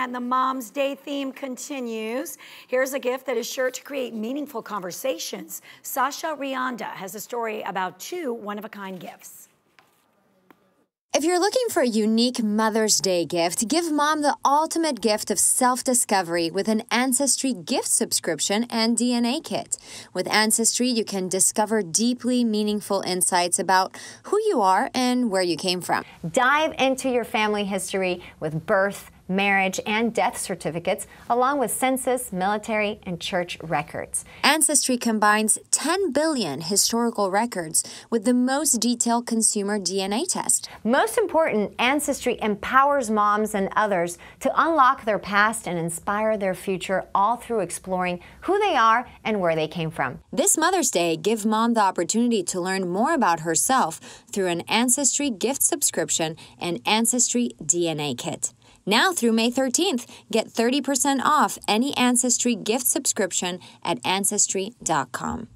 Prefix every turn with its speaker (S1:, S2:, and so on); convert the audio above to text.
S1: And the Mom's Day theme continues. Here's a gift that is sure to create meaningful conversations. Sasha Rianda has a story about 2 one-of-a-kind gifts.
S2: If you're looking for a unique Mother's Day gift, give Mom the ultimate gift of self-discovery with an Ancestry gift subscription and DNA kit. With Ancestry, you can discover deeply meaningful insights about who you are and where you came from.
S3: Dive into your family history with birth, marriage, and death certificates, along with census, military, and church records.
S2: Ancestry combines 10 billion historical records with the most detailed consumer DNA test.
S3: Most important, Ancestry empowers moms and others to unlock their past and inspire their future, all through exploring who they are and where they came from.
S2: This Mother's Day, give Mom the opportunity to learn more about herself through an Ancestry gift subscription and Ancestry DNA kit. Now through May 13th, get 30% off any Ancestry gift subscription at Ancestry.com.